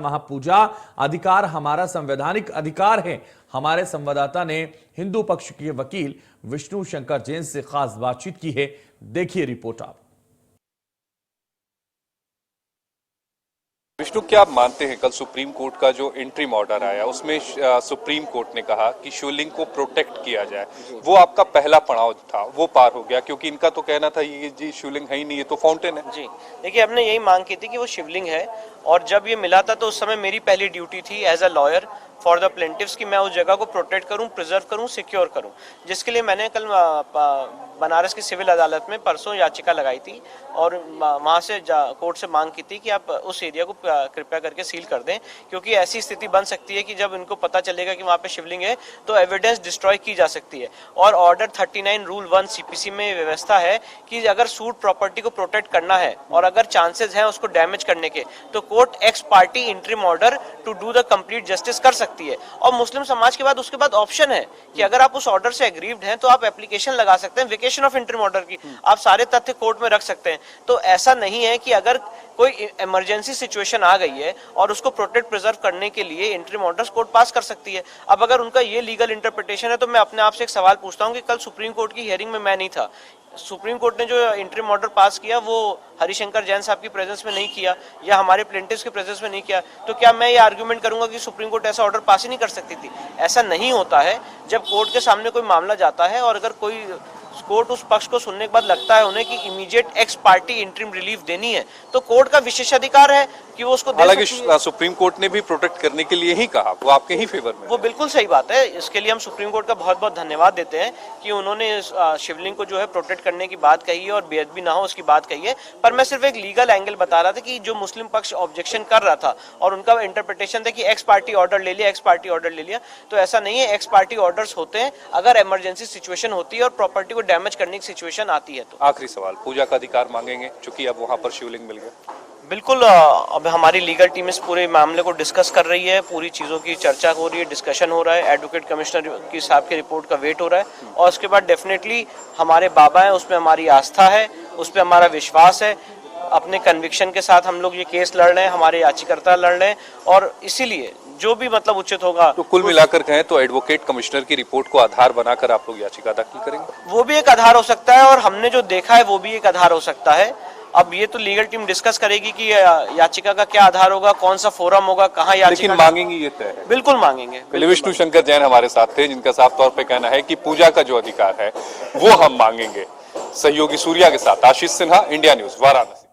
महापूजा अधिकार हमारा संवैधानिक अधिकार है। हमारे संवाददाता ने हिंदू पक्ष के वकील विष्णु शंकर जैन से खास बातचीत की है। देखिए रिपोर्ट आप। विष्णु, क्या आप मानते हैं कल सुप्रीम कोर्ट का जो इंटरिम ऑर्डर आया उसमें सुप्रीम कोर्ट ने कहा कि शिवलिंग को प्रोटेक्ट किया जाए, वो आपका पहला पड़ाव था, वो पार हो गया? क्योंकि इनका तो कहना था ये जी शिवलिंग है ही नहीं, ये तो फाउंटेन है। जी देखिए, हमने यही मांग की थी कि वो शिवलिंग है, और जब ये मिला था तो उस समय मेरी पहली ड्यूटी थी as a lawyer for the plaintiffs कि मैं उस जगह को प्रोटेक्ट करूं, प्रिजर्व करूं, सिक्योर करूं, जिसके लिए मैंने कल बनारस की सिविल अदालत में परसों याचिका लगाई थी और वहां से कोर्ट से मांग की थी कि आप उस एरिया को कृपया करके सील कर दें, क्योंकि ऐसी स्थिति बन सकती है कि जब इनको पता चलेगा कि वहां पे शिवलिंग है तो एविडेंस डिस्ट्रॉय की जा सकती है। और ऑर्डर 39 रूल 1 सीपीसी में व्यवस्था है कि अगर सूट प्रॉपर्टी को प्रोटेक्ट करना है और अगर चांसेस हैं उसको डैमेज करने के, तो court ex parte interim order to do the complete justice कर सकती है। और मुस्लिम समाज के बाद उसके बाद ऑप्शन है कि अगर आप उस ऑर्डर से एग्रीव्ड हैं तो आप एप्लीकेशन लगा सकते हैं वेकेशन ऑफ इंटरिम ऑर्डर की, आप सारे तथ्य कोर्ट में रख सकते हैं। तो ऐसा नहीं है कि अगर कोई इमरजेंसी सिचुएशन आ गई है और उसको प्रोटेक्ट प्रिजर्व करने के लिए इंटरिम ऑर्डर्स कोर्ट पास कर सकती है। अब अगर उनका ये लीगल इंटरप्रिटेशन है तो मैं अपने आप से एक सवाल पूछता हूं कि कल सुप्रीम कोर्ट की हियरिंग में मैं नहीं था, सुप्रीम कोर्ट ने जो इंटरिम ऑर्डर पास किया वो हरिशंकर जैन साहब की प्रेजेंस में नहीं किया या हमारे प्लेंटिव्स के प्रेजेंस में नहीं किया, तो क्या मैं ये आर्गुमेंट करूंगा कि सुप्रीम कोर्ट ऐसा ऑर्डर पास ही नहीं कर सकती थी? ऐसा नहीं होता है। जब कोर्ट के सामने कोई मामला जाता है और अगर कोई कोर्ट उस पक्ष को सुनने के बाद लगता है उन्हें कि immediate x parte interim relief देनी है, तो कोर्ट का विशेषाधिकार है कि वो उसको दे सकती है। हालांकि सुप्रीम कोर्ट ने भी प्रोटेक्ट करने के लिए ही कहा, वो आपके ही फेवर में। वो बिल्कुल सही बात है, इसके लिए हम सुप्रीम कोर्ट का बहुत बहुत धन्यवाद देते हैं कि उन्होंने शिवलिंग को जो है प्रोटेक्ट करने की बात कही है और बेअदबी ना हो उसकी बात कही है। पर मैं सिर्फ एक लीगल एंगल बता रहा था कि जो मुस्लिम पक्ष ऑब्जेक्शन कर रहा था और उनका इंटरप्रिटेशन था कि एक्स पार्टी ऑर्डर ले लिया, एक्स पार्टी ऑर्डर ले लिया, तो ऐसा नहीं है। एक्स पार्टी ऑर्डर्स होते हैं अगर इमरजेंसी सिचुएशन होती है और प्रॉपर्टी को डैमेज करने की सिचुएशन आती है। तो आखिरी सवाल, पूजा का अधिकार मांगेंगे चूंकि अब वहां पर शिवलिंग मिल गया? बिल्कुल, अब हमारी लीगल टीम इस पूरे मामले को डिस्कस कर रही है, पूरी चीज़ों की चर्चा हो रही है, डिस्कशन हो रहा है, एडवोकेट कमिश्नर की साहब की रिपोर्ट का वेट हो रहा है और उसके बाद डेफिनेटली हमारे बाबा हैं, उसमें हमारी आस्था है, उस पर हमारा विश्वास है। अपने कन्विक्शन के साथ हम लोग ये केस लड़ रहे हैं, हमारे याचिकाकर्ता लड़ रहे हैं और इसीलिए जो भी मतलब उचित होगा। तो कुल मिलाकर कहें तो एडवोकेट कमिश्नर की रिपोर्ट को आधार बनाकर आप लोग याचिका दाखिल करेंगे? वो भी एक आधार हो सकता है और हमने जो देखा है वो भी एक आधार हो सकता है। अब ये तो लीगल टीम डिस्कस करेगी कि याचिका का क्या आधार होगा, कौन सा फोरम होगा, कहाँ याचिका। लेकिन मांगेंगे ये तय है? बिल्कुल मांगेंगे। विष्णु शंकर जैन हमारे साथ थे, जिनका साफ तौर पे कहना है कि पूजा का जो अधिकार है वो हम मांगेंगे। सहयोगी सूर्या के साथ आशीष सिन्हा, इंडिया न्यूज, वाराणसी।